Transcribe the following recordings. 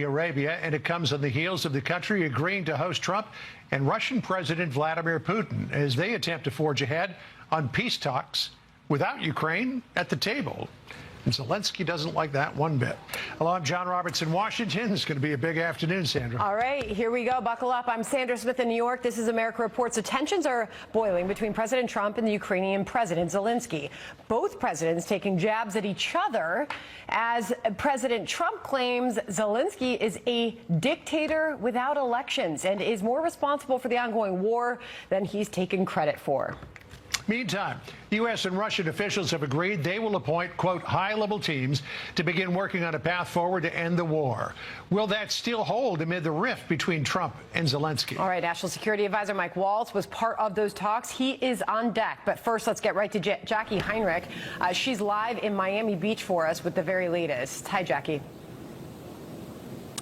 Arabia, and it comes on the heels of the country agreeing to host Trump and Russian President Vladimir Putin as they attempt to forge ahead on peace talks without Ukraine at the table. And Zelensky doesn't like that one bit. Hello, I'm John Roberts in Washington. It's going to be a big afternoon, Sandra. All right, here we go. Buckle up. I'm Sandra Smith in New York. This is America Reports. The tensions are boiling between President Trump and the Ukrainian President Zelensky. Both presidents taking jabs at each other as President Trump claims Zelensky is a dictator without elections and is more responsible for the ongoing war than he's taken credit for. Meantime, U.S. and Russian officials have agreed they will appoint, quote, high-level teams to begin working on a path forward to end the war. Will that still hold amid the rift between Trump and Zelensky? All right, National Security Advisor Mike Waltz was part of those talks. He is on deck. But first, let's get right to Jackie Heinrich. She's live in Miami Beach for us with the very latest. Hi, Jackie.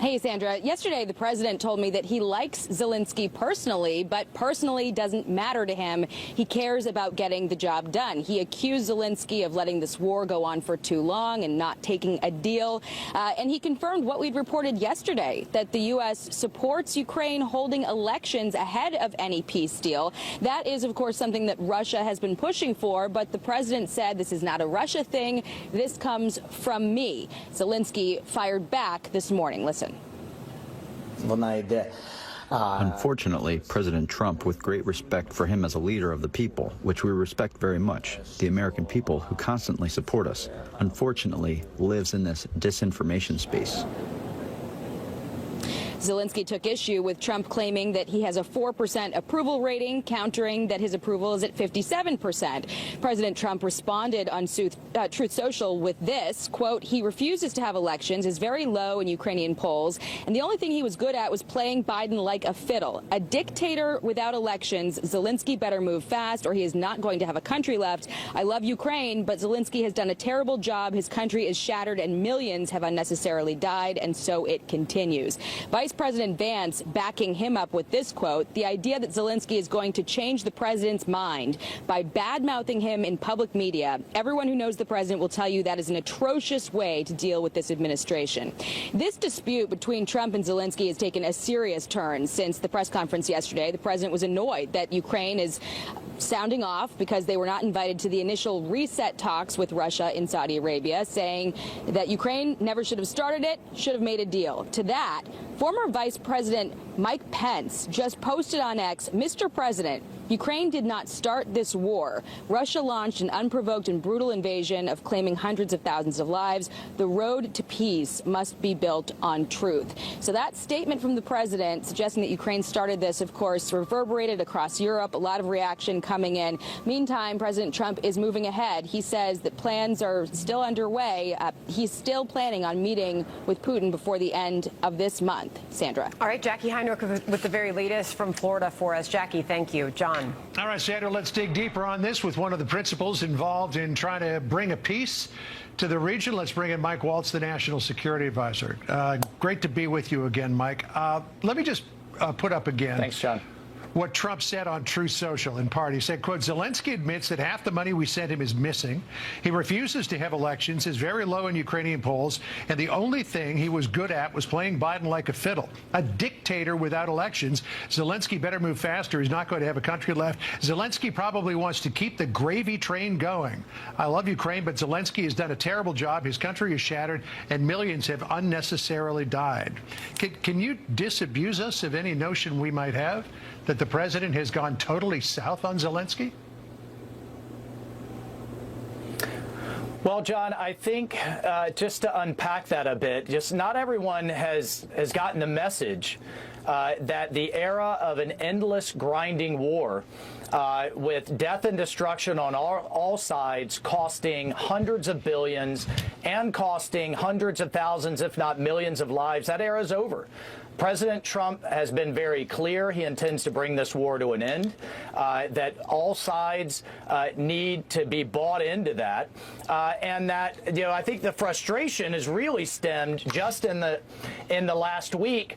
Hey, Sandra. Yesterday, the president told me that he likes Zelensky personally, but personally doesn't matter to him. He cares about getting the job done. He accused Zelensky of letting this war go on for too long and not taking a deal. And he confirmed what we'd reported yesterday, that the U.S. supports Ukraine holding elections ahead of any peace deal. That is, of course, something that Russia has been pushing for, but the president said this is not a Russia thing. This comes from me. Zelensky fired back this morning. Listen. Unfortunately, President Trump, with great respect for him as a leader of the people, which we respect very much, the American people who constantly support us, unfortunately lives in this disinformation space. Zelensky took issue with Trump claiming that he has a 4% approval rating, countering that his approval is at 57%. President Trump responded on Truth Social with this, quote, he refuses to have elections, is very low in Ukrainian polls, and the only thing he was good at was playing Biden like a fiddle. A dictator without elections. Zelensky better move fast or he is not going to have a country left. I love Ukraine, but Zelensky has done a terrible job. His country is shattered and millions have unnecessarily died, and so it continues. Vice President Vance backing him up with this quote, the idea that Zelensky is going to change the president's mind by bad-mouthing him in public media. Everyone who knows the president will tell you that is an atrocious way to deal with this administration. This dispute between Trump and Zelensky has taken a serious turn since the press conference yesterday. The president was annoyed that Ukraine is sounding off because they were not invited to the initial reset talks with Russia in Saudi Arabia, saying that Ukraine never should have started it, should have made a deal. To that, former Vice President Mike Pence just posted on X, Mr. President, Ukraine did not start this war. Russia launched an unprovoked and brutal invasion of claiming hundreds of thousands of lives. The road to peace must be built on truth. So that statement from the president suggesting that Ukraine started this, of course, reverberated across Europe. A lot of reaction coming in. Meantime, President Trump is moving ahead. He says that plans are still underway. He's still planning on meeting with Putin before the end of this month. Sandra. All right, Jackie Heinrich with the very latest from Florida for us. Jackie, thank you. John. All right, Sandra, let's dig deeper on this with one of the principals involved in trying to bring a peace to the region. Let's bring in Mike Waltz, the National Security Advisor. Great to be with you again, Mike. Let me just put up again. Thanks, John. What Trump said on Truth Social in part. He said, quote, Zelensky admits that half the money we sent him is missing. He refuses to have elections, is very low in Ukrainian polls, and the only thing he was good at was playing Biden like a fiddle. A dictator without elections. Zelensky better move faster. He's not going to have a country left. Zelensky probably wants to keep the gravy train going. I love Ukraine, but Zelensky has done a terrible job. His country is shattered, and millions have unnecessarily died. Can you disabuse us of any notion we might have that the president has gone totally south on Zelensky? Well, John, I think just to unpack that a bit, just not everyone has gotten the message that the era of an endless grinding war with death and destruction on all sides, costing hundreds of billions and costing hundreds of thousands, if not millions of lives, that era is over. President Trump has been very clear he intends to bring this war to an end, that all sides need to be bought into that. and that I think the frustration is really stemmed just in the last week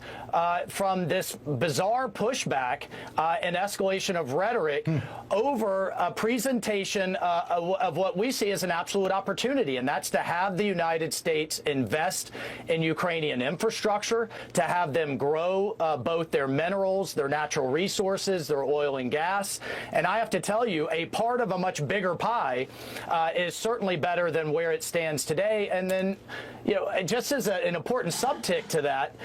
from this bizarre pushback and escalation of rhetoric over a presentation of what we see as an absolute opportunity, and that's to have the United States invest in Ukrainian infrastructure, to have them grow both their minerals, their natural resources, their oil and gas. And I have to tell you, a part of a much bigger pie is certainly better than where it stands today. And then, just as an important subtick to that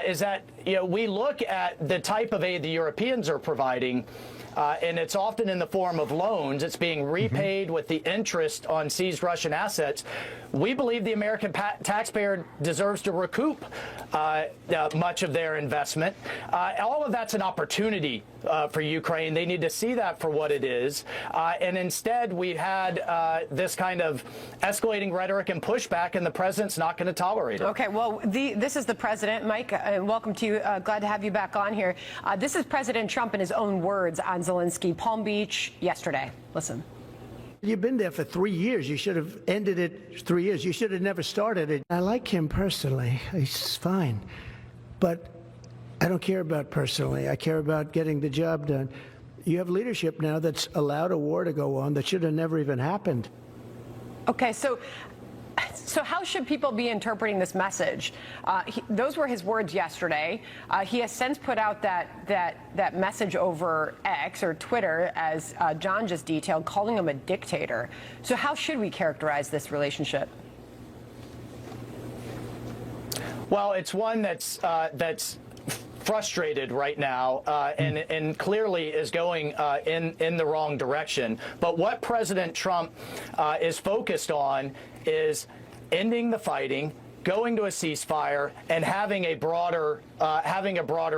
is that, we look at the type of aid the Europeans are providing, and it's often in the form of loans. It's being repaid with the interest on seized Russian assets. We believe the American taxpayer deserves to recoup much of their investment. All of that's an opportunity for Ukraine. They need to see that for what it is. And instead, we had this kind of escalating rhetoric and pushback, and the president's not going to tolerate it. Okay, well, this is the president. Mike, welcome to you. Glad to have you back on here. This is President Trump in his own words on Zelensky, Palm Beach yesterday. Listen. You've been there for 3 years. You should have ended it 3 years. You should have never started it. I like him personally. He's fine. But I don't care about personally. I care about getting the job done. You have leadership now that's allowed a war to go on that should have never even happened. Okay, so how should people be interpreting this message? Those were his words yesterday. He has since put out that message over X or Twitter, as John just detailed, calling him a dictator. So how should we characterize this relationship? Well, it's one that's frustrated right now and clearly is going in the wrong direction. But what President Trump is focused on is ending the fighting, going to a ceasefire, and having a broader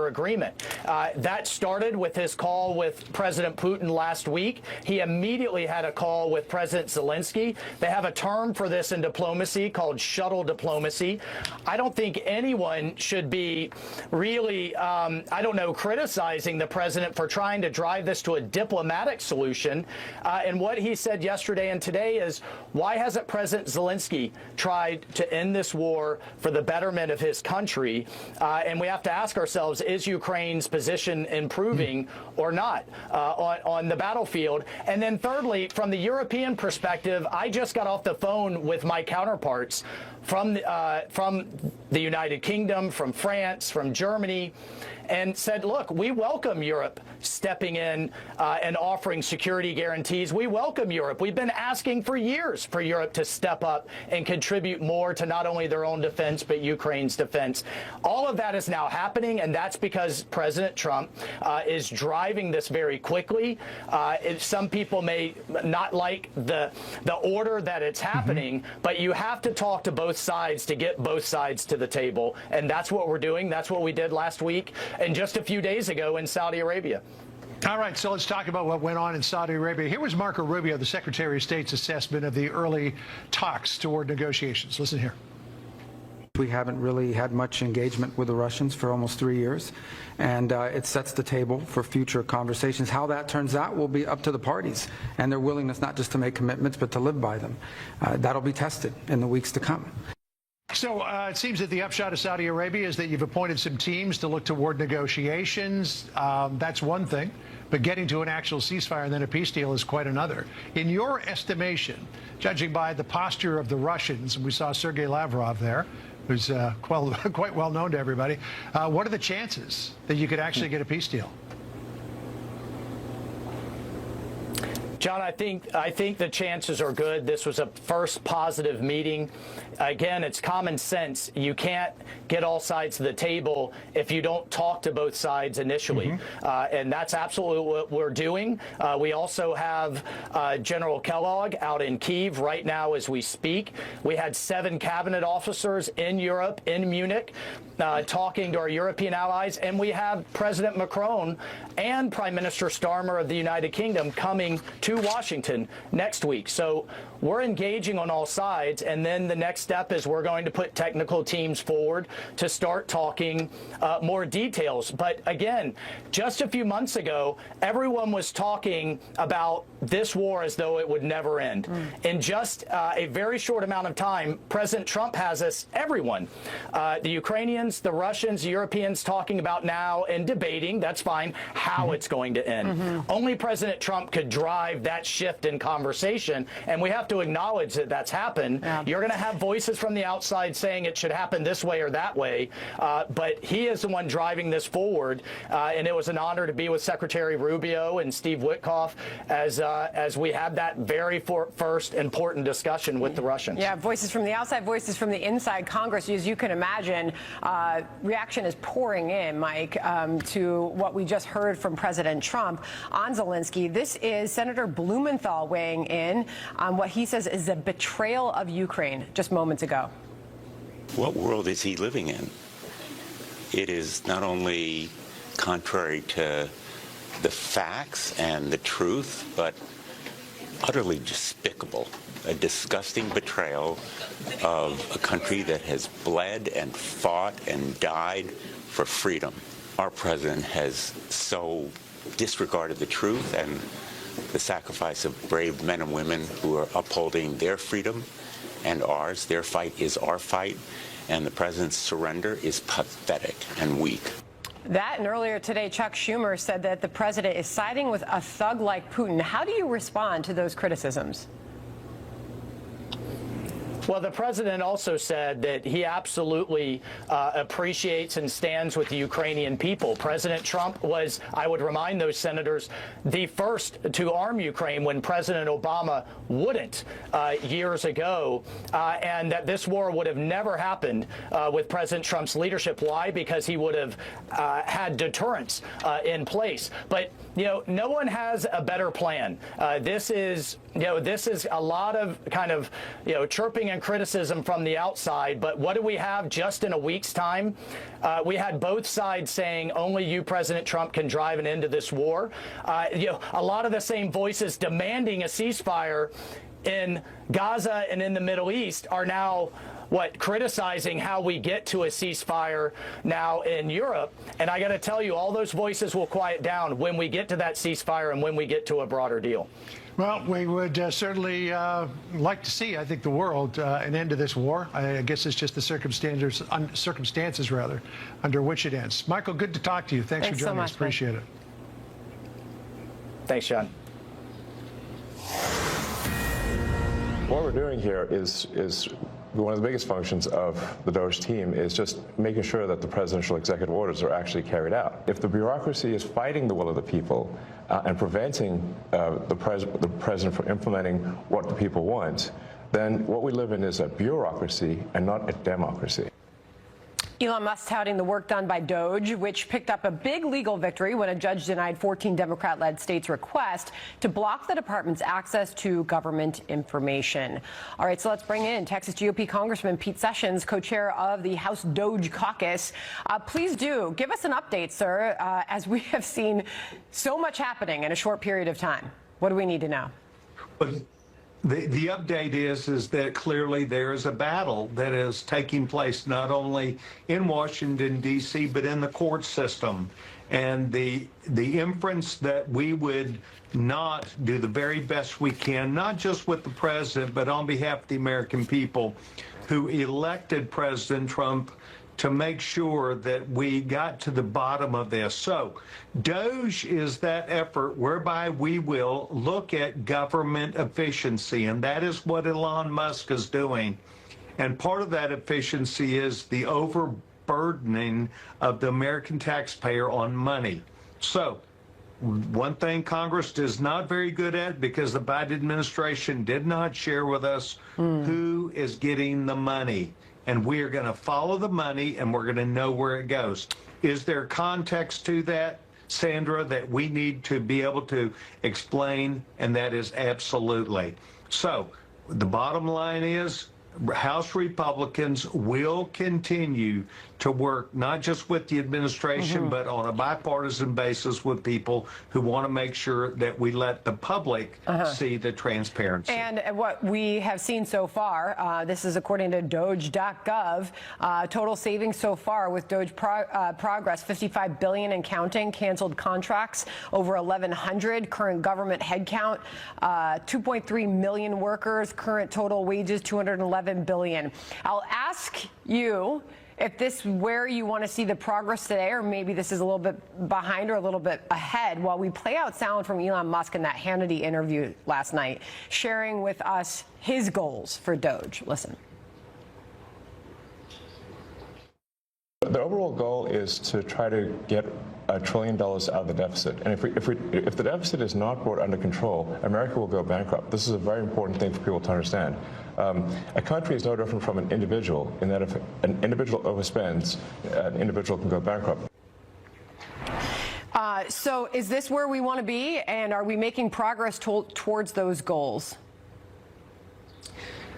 agreement. That started with his call with President Putin last week. He immediately had a call with President Zelensky. They have a term for this in diplomacy called shuttle diplomacy. I don't think anyone should be really, criticizing the president for trying to drive this to a diplomatic solution. And what he said yesterday and today is, why hasn't President Zelensky tried to end this war for the betterment of his country? And we have to ask ourselves, is Ukraine's position improving or not on the battlefield? And then thirdly, from the European perspective, I just got off the phone with my counterparts from the United Kingdom, from France, from Germany, and said, look, we welcome Europe stepping in and offering security guarantees. We welcome Europe. We've been asking for years for Europe to step up and contribute more to not only their own defense, but Ukraine's defense. All of that is now happening, and that's because President Trump is driving this very quickly. Some people may not like the order that it's happening, but you have to talk to both sides to get both sides to the table, and that's what we're doing. That's what we did last week and just a few days ago in Saudi Arabia. All right, so let's talk about what went on in Saudi Arabia. Here was Marco Rubio, the Secretary of State's assessment of the early talks toward negotiations. Listen here. We haven't really had much engagement with the Russians for almost 3 years, and it sets the table for future conversations. How that turns out will be up to the parties and their willingness not just to make commitments, but to live by them. That'll be tested in the weeks to come. So it seems that the upshot of Saudi Arabia is that you've appointed some teams to look toward negotiations. That's one thing. But getting to an actual ceasefire and then a peace deal is quite another. In your estimation, judging by the posture of the Russians, and we saw Sergei Lavrov there, who's quite well known to everybody, what are the chances that you could actually get a peace deal? John, I think the chances are good. This was a first positive meeting. Again, it's common sense. You can't get all sides of the table if you don't talk to both sides initially. And that's absolutely what we're doing. We also have General Kellogg out in Kyiv right now as we speak. We had 7 cabinet officers in Europe, in Munich, talking to our European allies. And we have President Macron and Prime Minister Starmer of the United Kingdom coming to to Washington next week. So we're engaging on all sides, and then the next step is we're going to put technical teams forward to start talking more details. But again, just a few months ago, everyone was talking about this war as though it would never end. In just a very short amount of time, President Trump has us, everyone, the Ukrainians, the Russians, the Europeans, talking about now and debating, that's fine, how it's going to end. Only President Trump could drive that shift in conversation, and we have to acknowledge that that's happened. You're going to have voices from the outside saying it should happen this way or that way, but he is the one driving this forward, and it was an honor to be with Secretary Rubio and Steve Witkoff as we had that very first important discussion with the Russians. Yeah, voices from the outside, voices from the inside Congress. As you can imagine, reaction is pouring in, Mike, to what we just heard from President Trump on Zelensky. This is Senator Blumenthal weighing in on what he says is a betrayal of Ukraine just moments ago. What world is he living in? It is not only contrary to the facts and the truth, but utterly despicable. A disgusting betrayal of a country that has bled and fought and died for freedom. Our president has so disregarded the truth and the sacrifice of brave men and women who are upholding their freedom and ours. Their fight is our fight, and the president's surrender is pathetic and weak. That, and earlier today, Chuck Schumer said that the president is siding with a thug like Putin. How do you respond to those criticisms? Well, the president also said that he absolutely appreciates and stands with the Ukrainian people. President Trump was, I would remind those senators, the first to arm Ukraine when President Obama wouldn't years ago, and that this war would have never happened with President Trump's leadership. Why? Because he would have had deterrence in place. But, you know, no one has a better plan. This is a lot of kind of, chirping and criticism from the outside. But what do we have just in a week's time? We had both sides saying only you, President Trump, can drive an end to this war. A lot of the same voices demanding a ceasefire in Gaza and in the Middle East are now criticizing how we get to a ceasefire now in Europe. And I got to tell you, all those voices will quiet down when we get to that ceasefire and when we get to a broader deal. Well, we would certainly like to see, I think, the world an end to this war. I guess it's just the circumstances under which it ends. Michael, good to talk to you. Thanks for joining us. Appreciate it. Thanks, John. What we're doing here is one of the biggest functions of the DOGE team is just making sure that the presidential executive orders are actually carried out. If the bureaucracy is fighting the will of the people and preventing the president from implementing what the people want, then what we live in is a bureaucracy and not a democracy. Elon Musk touting the work done by DOGE, which picked up a big legal victory when a judge denied 14 Democrat-led states' request to block the department's access to government information. All right, so let's bring in Texas GOP Congressman Pete Sessions, co-chair of the House DOGE caucus. Please do give us an update, sir, as we have seen so much happening in a short period of time. What do we need to know? The update is that clearly there is a battle that is taking place not only in Washington, D.C., but in the court system. And the inference that we would not do the very best we can, not just with the president, but on behalf of the American people who elected President Trump, to make sure that we got to the bottom of this. So DOGE is that effort whereby we will look at government efficiency, and that is what Elon Musk is doing. And part of that efficiency is the overburdening of the American taxpayer on money. So one thing Congress is not very good at, because the Biden administration did not share with us who is getting the money. And we are going to follow the money, and we're going to know where it goes. Is there context to that, Sandra, that we need to be able to explain? And that is absolutely. So the bottom line is House Republicans will continue to work not just with the administration, but on a bipartisan basis with people who want to make sure that we let the public see the transparency. And what we have seen so far, this is according to Doge.gov, total savings so far with Doge Progress, $55 billion and counting, canceled contracts, over 1,100, current government headcount, 2.3 million workers, current total wages, $211 billion. I'll ask you if this is where you want to see the progress today, or maybe this is a little bit behind or a little bit ahead, while we play out sound from Elon Musk in that Hannity interview last night, sharing with us his goals for Doge. Listen. The overall goal is to try to get $1 trillion out of the deficit. And if the deficit is not brought under control, America will go bankrupt. This is a very important thing for people to understand. A country is no different from an individual in that if an individual overspends, an individual can go bankrupt. So is this where we want to be, and are we making progress towards those goals?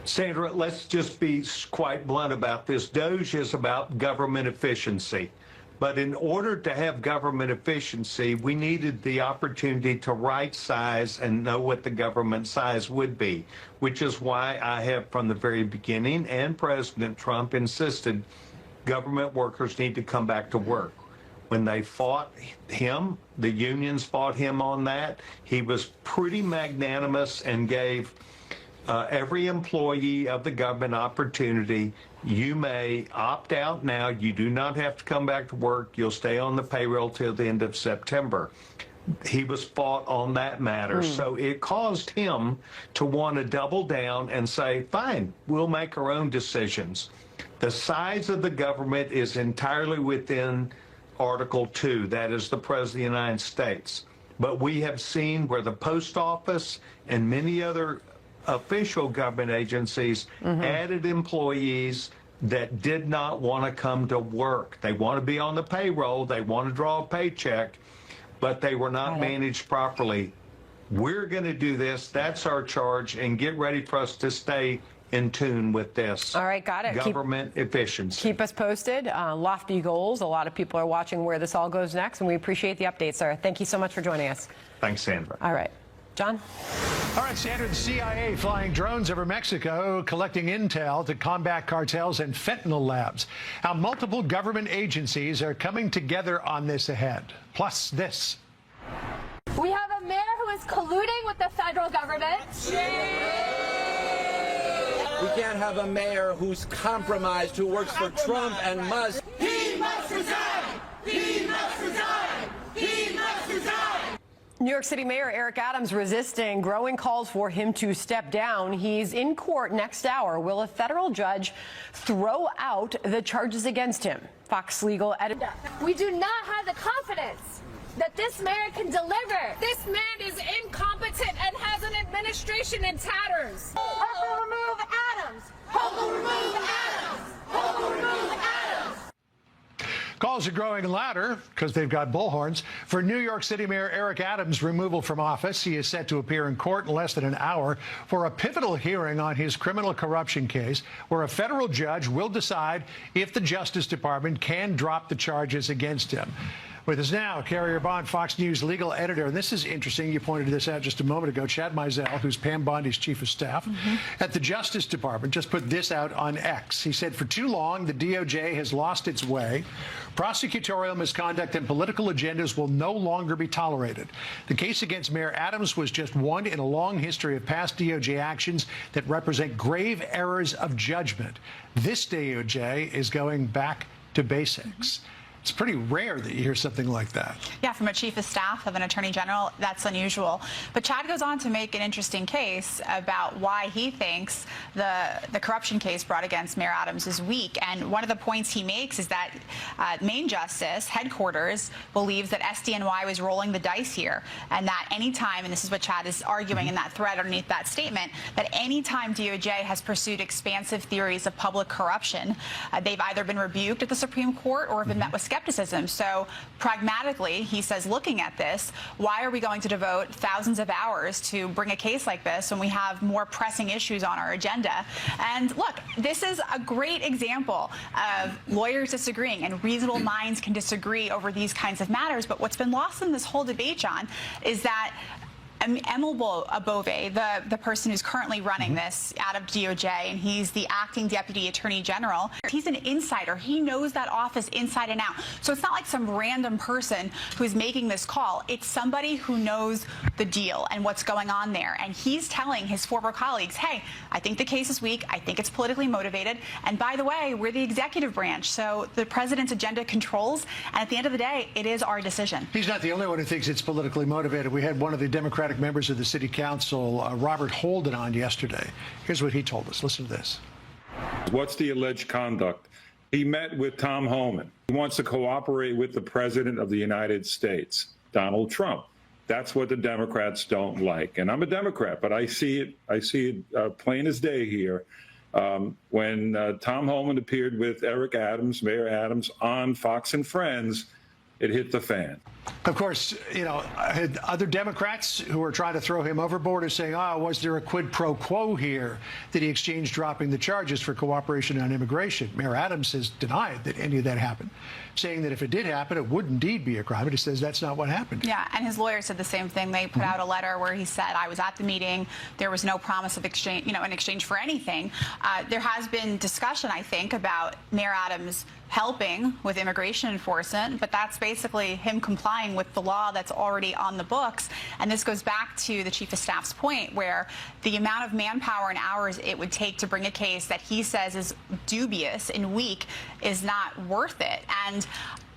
Sandra, let's just be quite blunt about this. Doge is about government efficiency. But in order to have government efficiency, we needed the opportunity to right size and know what the government size would be, which is why I have from the very beginning, and President Trump insisted, government workers need to come back to work. When they fought him, the unions fought him on that, he was pretty magnanimous and gave every employee of the government opportunity. You may opt out now. You do not have to come back to work. You'll stay on the payroll till the end of September. He was fought on that matter. So it caused him to want to double down and say, fine, we'll make our own decisions. The size of the government is entirely within Article 2. That is the President of the United States. But we have seen where the post office and many other official government agencies added employees that did not want to come to work. They want to be on the payroll, they want to draw a paycheck, but they were not managed properly. We're going to do this. That's our charge, and get ready for us to stay in tune with this. All right, got it. Government efficiency. Keep us posted. Lofty goals. A lot of people are watching where this all goes next, and we appreciate the update, sir. Thank you so much for joining us. Thanks, Sandra. All right. John? All right, Sandra, the CIA flying drones over Mexico, collecting intel to combat cartels and fentanyl labs. How multiple government agencies are coming together on this ahead. Plus this. We have a mayor who is colluding with the federal government. We can't have a mayor who's compromised, who works for Trump and Musk. He must resign! He must resign! He must resign! New York City Mayor Eric Adams resisting growing calls for him to step down. He's in court next hour. Will a federal judge throw out the charges against him? Fox Legal editor. We do not have the confidence that this mayor can deliver. This man is incompetent and has an administration in tatters. Hope will remove Adams. Hope will remove Adams. Hope will remove Adams. Calls are growing louder because they've got bullhorns for New York City Mayor Eric Adams' removal from office. He is set to appear in court in less than an hour for a pivotal hearing on his criminal corruption case, where a federal judge will decide if the Justice Department can drop the charges against him. With us now, Carrier Bond, Fox News legal editor. And this is interesting. You pointed this out just a moment ago. Chad Mizell, who's Pam Bondi's chief of staff at the Justice Department, just put this out on X. He said, for too long, the DOJ has lost its way. Prosecutorial misconduct and political agendas will no longer be tolerated. The case against Mayor Adams was just one in a long history of past DOJ actions that represent grave errors of judgment. This DOJ is going back to basics. It's pretty rare that you hear something like that. Yeah, from a chief of staff of an attorney general, that's unusual. But Chad goes on to make an interesting case about why he thinks the corruption case brought against Mayor Adams is weak. And one of the points he makes is that Main Justice headquarters believes that SDNY was rolling the dice here, and that any time, and this is what Chad is arguing in that thread underneath that statement, that any time DOJ has pursued expansive theories of public corruption, they've either been rebuked at the Supreme Court or have been met with skepticism. skepticism. So pragmatically, he says, looking at this, why are we going to devote thousands of hours to bring a case like this when we have more pressing issues on our agenda? And look, this is a great example of lawyers disagreeing, and reasonable minds can disagree over these kinds of matters. But what's been lost in this whole debate, John, is that Emil Bove, the person who's currently running this out of DOJ, and he's the acting deputy attorney general, he's an insider. He knows that office inside and out. So it's not like some random person who's making this call. It's somebody who knows the deal and what's going on there. And he's telling his former colleagues, hey, I think the case is weak. I think it's politically motivated. And by the way, we're the executive branch. So the president's agenda controls. And at the end of the day, it is our decision. He's not the only one who thinks it's politically motivated. We had one of the Democratic members of the city council, Robert Holden, on yesterday. Here's what he told us. Listen to this. What's the alleged conduct? He met with Tom Homan. He wants to cooperate with the President of the United States, Donald Trump. That's what the Democrats don't like. And I'm a Democrat, but I see it plain as day here. When Tom Homan appeared with Eric Adams, Mayor Adams, on Fox and Friends, it hit the fan. Of course, you know, other Democrats who are trying to throw him overboard are saying, was there a quid pro quo here that he exchanged dropping the charges for cooperation on immigration? Mayor Adams has denied that any of that happened, saying that if it did happen, it would indeed be a crime. But he says that's not what happened. Yeah, and his lawyer said the same thing. They put out a letter where he said, I was at the meeting. There was no promise of exchange, in exchange for anything. There has been discussion, I think, about Mayor Adams helping with immigration enforcement, but that's basically him complying with the law that's already on the books. And this goes back to the chief of staff's point, where the amount of manpower and hours it would take to bring a case that he says is dubious and weak is not worth it. And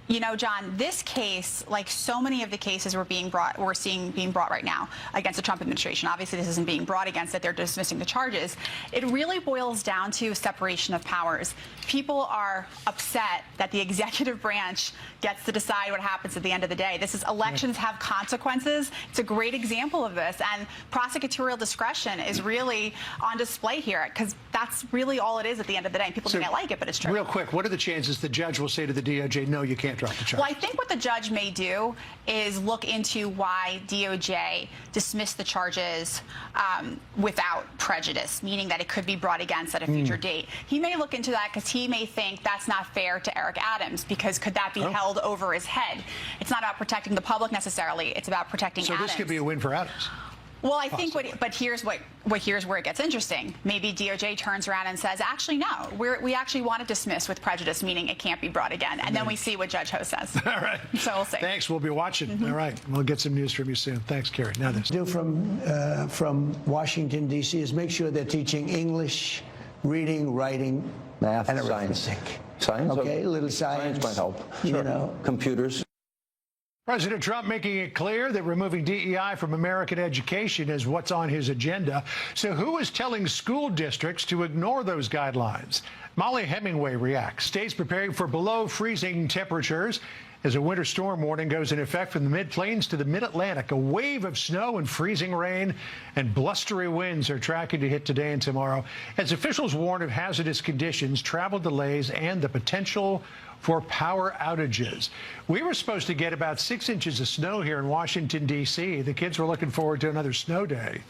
you know, John, this case, like so many of the cases we're seeing being brought right now against the Trump administration, obviously this isn't being brought against it, they're dismissing the charges. It really boils down to separation of powers. People are upset that the executive branch gets to decide what happens at the end of the day. Elections have consequences. It's a great example of this, and prosecutorial discretion is really on display here, because that's really all it is at the end of the day. People may like it, but it's true. Real quick, what are the chances the judge will say to the DOJ, no, you can't drop the charge? Well, I think what the judge may do is look into why DOJ dismissed the charges without prejudice, meaning that it could be brought against at a future date. He may look into that because he may think that's not fair to Eric Adams, because could that be held over his head? It's not about protecting the public necessarily. It's about protecting Adams. So this could be a win for Adams. Well, I think but here's where it gets interesting. Maybe DOJ turns around and says, actually, no, we actually want to dismiss with prejudice, meaning it can't be brought again. And then we see what Judge Ho says. All right. So we'll see. Thanks. We'll be watching. All right. We'll get some news from you soon. Thanks, Carrie. Now this. From Washington, D.C. is make sure they're teaching English, reading, writing, math, and science. arithmetic. Science? Okay, a little science. Science might help. You Sure. know. Computers. President Trump making it clear that removing DEI from American education is what's on his agenda. So who is telling school districts to ignore those guidelines? Molly Hemingway reacts. States preparing for below freezing temperatures as a winter storm warning goes in effect from the mid-plains to the mid-Atlantic. A wave of snow and freezing rain and blustery winds are tracking to hit today and tomorrow as officials warn of hazardous conditions, travel delays, and the potential for power outages. We were supposed to get about 6 inches of snow here in Washington, D.C. The kids were looking forward to another snow day,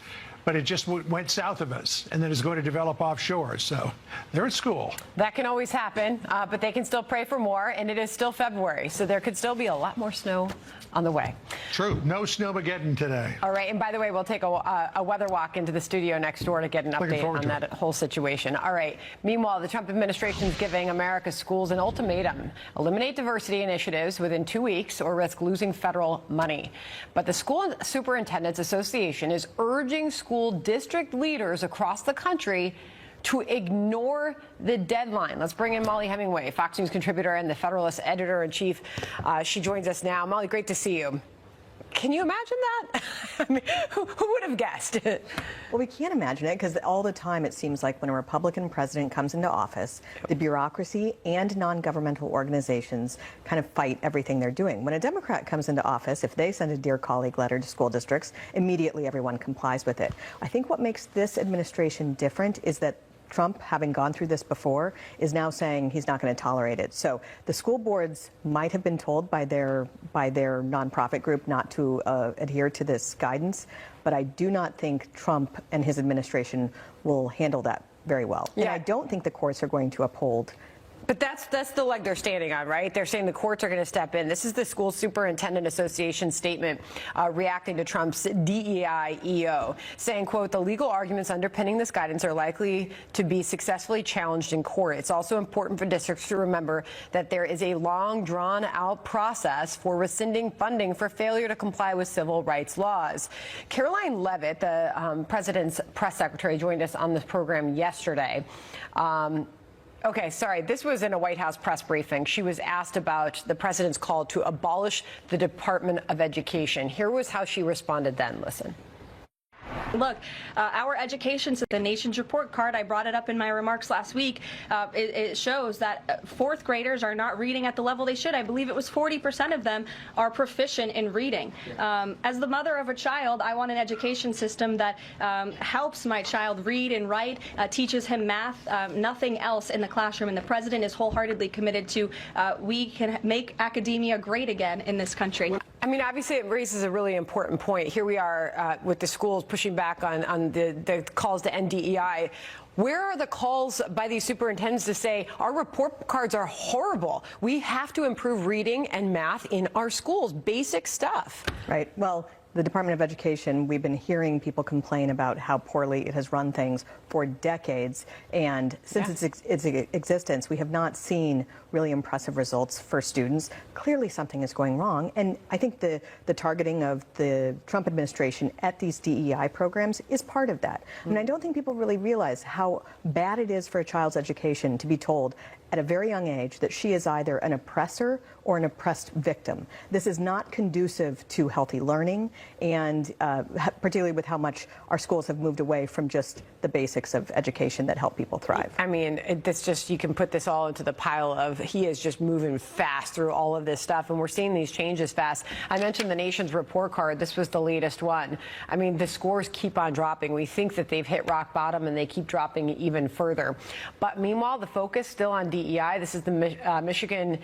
but it just went south of us and then is going to develop offshore. So they're at school. That can always happen, but they can still pray for more, and it is still February, so there could still be a lot more snow on the way. True. No Snowmageddon today. All right, and by the way, we'll take a weather walk into the studio next door to get an update on that whole situation. All right. Meanwhile, the Trump administration is giving America's schools an ultimatum. Eliminate diversity initiatives within 2 weeks or risk losing federal money. But the School Superintendents Association is urging school district leaders across the country to ignore the deadline. Let's bring in Molly Hemingway, Fox News contributor and the Federalist editor-in-chief. She joins us now. Molly, great to see you. Can you imagine that? I mean, who would have guessed? Well, we can't imagine it because all the time it seems like when a Republican president comes into office, the bureaucracy and non-governmental organizations kind of fight everything they're doing. When a Democrat comes into office, if they send a Dear Colleague letter to school districts, immediately everyone complies with it. I think what makes this administration different is that Trump, having gone through this before, is now saying he's not going to tolerate it. So the school boards might have been told by their nonprofit group not to adhere to this guidance, but I do not think Trump and his administration will handle that very well. Yeah. And I don't think the courts are going to uphold. But that's the leg they're standing on, right? They're saying the courts are going to step in. This is the School Superintendent Association statement reacting to Trump's DEI EO, saying, quote, the legal arguments underpinning this guidance are likely to be successfully challenged in court. It's also important for districts to remember that there is a long, drawn-out process for rescinding funding for failure to comply with civil rights laws. Caroline Leavitt, the president's press secretary, joined us on this program yesterday. Okay, sorry, this was in a White House press briefing. She was asked about the president's call to abolish the Department of Education. Here was how she responded then. Listen. Look, our education, the nation's report card, I brought it up in my remarks last week, it shows that fourth graders are not reading at the level they should. I believe it was 40% of them are proficient in reading. As the mother of a child, I want an education system that helps my child read and write, teaches him math, nothing else in the classroom. And the president is wholeheartedly committed to we can make academia great again in this country. I mean, obviously, it raises a really important point. Here we are with the schools pushing back on the calls to end DEI. Where are the calls by these superintendents to say our report cards are horrible? We have to improve reading and math in our schools, basic stuff. Right. Well, the Department of Education, we've been hearing people complain about how poorly it has run things for decades. And since its existence, we have not seen really impressive results for students. Clearly something is going wrong. And I think the targeting of the Trump administration at these DEI programs is part of that. I mean, I don't think people really realize how bad it is for a child's education to be told at a very young age that she is either an oppressor or an oppressed victim. This is not conducive to healthy learning, and particularly with how much our schools have moved away from just the basics of education that help people thrive. I mean, it's just, you can put this all into the pile of he is just moving fast through all of this stuff, and we're seeing these changes fast. I mentioned the nation's report card. This was the latest one. I mean, the scores keep on dropping. We think that they've hit rock bottom, and they keep dropping even further. But meanwhile, the focus still on DEI. This is the Michigan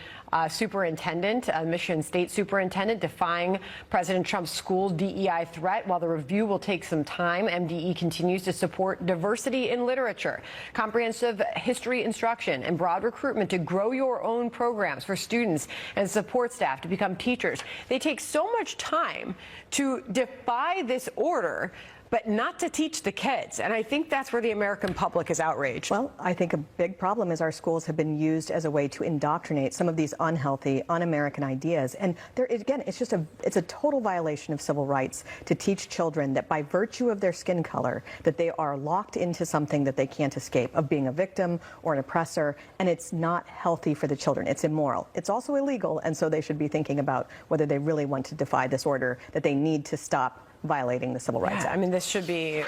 superintendent, Michigan State superintendent, defying President Trump's school DEI threat. While the review will take some time, MDE continues to support diversity in literature, comprehensive history instruction, and broad recruitment to grow your own programs for students and support staff to become teachers. They take so much time to defy this order, but not to teach the kids. And I think that's where the American public is outraged. Well, I think a big problem is our schools have been used as a way to indoctrinate some of these unhealthy, un-American ideas. And there, again, it's a total violation of civil rights to teach children that by virtue of their skin color, that they are locked into something that they can't escape, of being a victim or an oppressor. And it's not healthy for the children. It's immoral. It's also illegal. And so they should be thinking about whether they really want to defy this order, that they need to stop violating the Civil Rights Act. I mean, this should be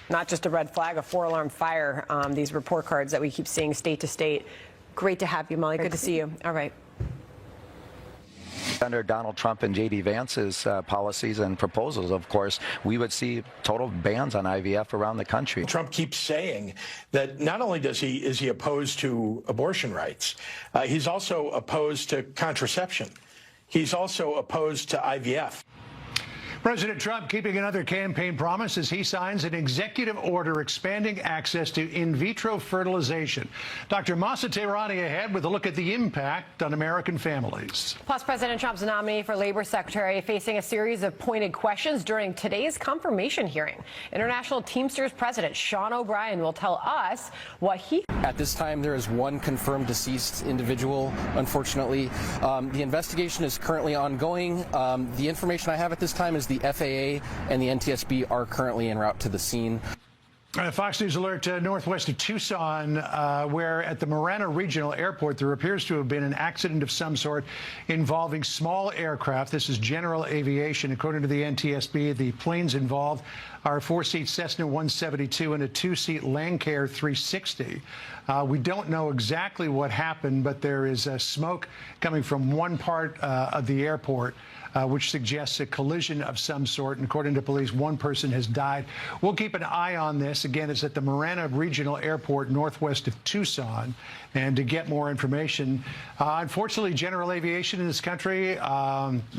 not just a red flag, a 4-alarm fire. These report cards that we keep seeing state to state. Great to have you, Molly. Good to see you. All right. Under Donald Trump and J.D. Vance's policies and proposals, of course, we would see total bans on IVF around the country. Trump keeps saying that not only is he opposed to abortion rights, he's also opposed to contraception. He's also opposed to IVF. President Trump keeping another campaign promise as he signs an executive order expanding access to in vitro fertilization. Dr. Masa Tehrani ahead with a look at the impact on American families. Plus, President Trump's nominee for Labor Secretary facing a series of pointed questions during today's confirmation hearing. International Teamsters President Sean O'Brien will tell us what he... At this time, there is one confirmed deceased individual, unfortunately. The investigation is currently ongoing. The information I have at this time is the FAA and the NTSB are currently en route to the scene. Fox News alert northwest of Tucson, where at the Marana Regional Airport there appears to have been an accident of some sort involving small aircraft. This is general aviation. According to the NTSB, the planes involved are a 4-seat Cessna 172 and a 2-seat Lancair 360. We don't know exactly what happened, but there is smoke coming from one part of the airport, which suggests a collision of some sort. And according to police, one person has died. We'll keep an eye on this. Again, it's at the Marana Regional Airport northwest of Tucson. And to get more information, unfortunately, general aviation in this country,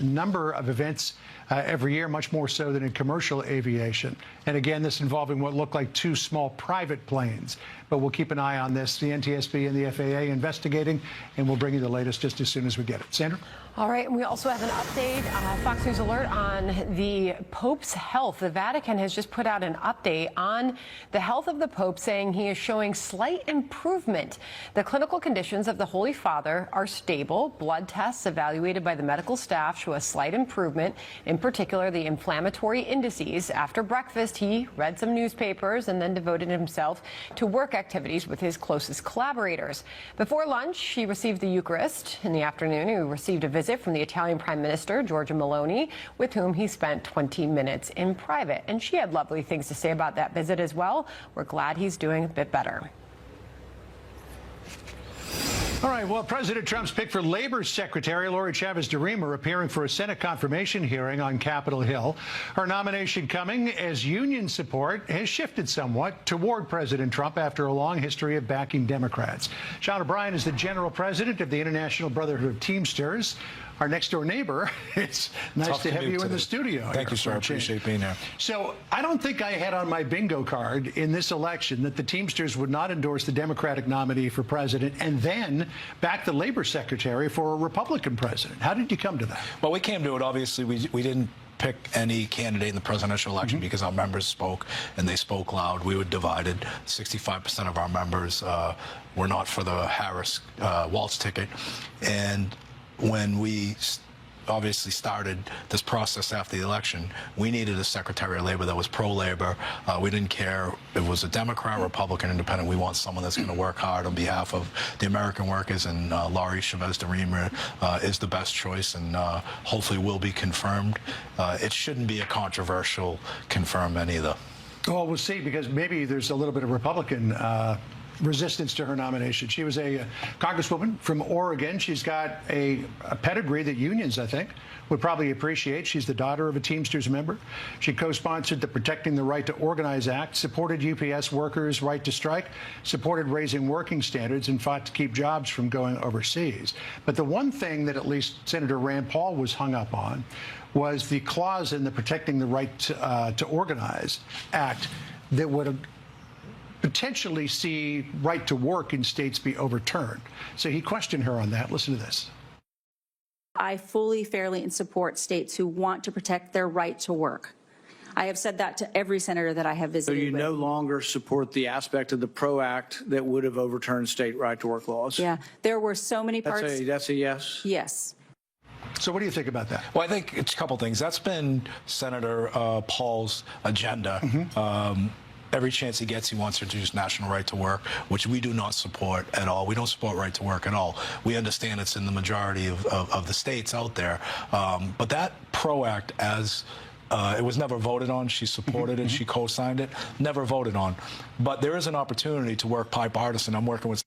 number of events every year, much more so than in commercial aviation. And again, this involving what looked like 2 small private planes. But we'll keep an eye on this. The NTSB and the FAA investigating, and we'll bring you the latest just as soon as we get it. Sandra? All right, and we also have an update, Fox News Alert, on the Pope's health. The Vatican has just put out an update on the health of the Pope, saying he is showing slight improvement. The clinical conditions of the Holy Father are stable. Blood tests evaluated by the medical staff show a slight improvement, in particular the inflammatory indices. After breakfast, he read some newspapers and then devoted himself to work activities with his closest collaborators. Before lunch, he received the Eucharist. In the afternoon, he received a visit from the Italian Prime Minister, Giorgia Meloni, with whom he spent 20 minutes in private. And she had lovely things to say about that visit as well. We're glad he's doing a bit better. All right, well, President Trump's pick for Labor Secretary Lori Chavez DeReam are appearing for a Senate confirmation hearing on Capitol Hill. Her nomination coming as union support has shifted somewhat toward President Trump after a long history of backing Democrats. Sean O'Brien is the general president of the International Brotherhood of Teamsters. Our next-door neighbor. It's nice to have you in the studio. Thank you, sir. I appreciate being here. So I don't think I had on my bingo card in this election that the Teamsters would not endorse the Democratic nominee for president and then back the Labor Secretary for a Republican president. How did you come to that? Well, we came to it, obviously. We didn't pick any candidate in the presidential election because our members spoke, and they spoke loud. We were divided. 65% of our members were not for the Harris-Walz ticket. And when we obviously started this process after the election, we needed a Secretary of Labor that was pro-labor. We didn't care if it was a Democrat, Republican, Independent. We want someone that's going to work hard on behalf of the American workers, and Lori Chavez DeReam is the best choice, and hopefully will be confirmed. It shouldn't be a controversial confirm either. Well, we'll see, because maybe there's a little bit of Republican resistance to her nomination. She was a congresswoman from Oregon. She's got a pedigree that unions, I think, would probably appreciate. She's the daughter of a Teamsters member. She co-sponsored the Protecting the Right to Organize Act, supported UPS workers' right to strike, supported raising working standards, and fought to keep jobs from going overseas. But the one thing that at least Senator Rand Paul was hung up on was the clause in the Protecting the Right to Organize Act that would potentially see right to work in states be overturned. So he questioned her on that. Listen to this. I fully, fairly, and support states who want to protect their right to work. I have said that to every senator that I have visited. So you with. no longer support the aspect of the PRO Act that would have overturned state right to work laws? Yeah, there were so many parts. That's a yes? Yes. So what do you think about that? Well, I think it's a couple things. That's been Senator Paul's agenda. Every chance he gets, he wants to introduce national right to work, which we do not support at all. We don't support right to work at all. We understand it's in the majority of the states out there. But that PRO Act, as it was never voted on. She supported it. She co-signed it. Never voted on. But there is an opportunity to work bipartisan. I'm working with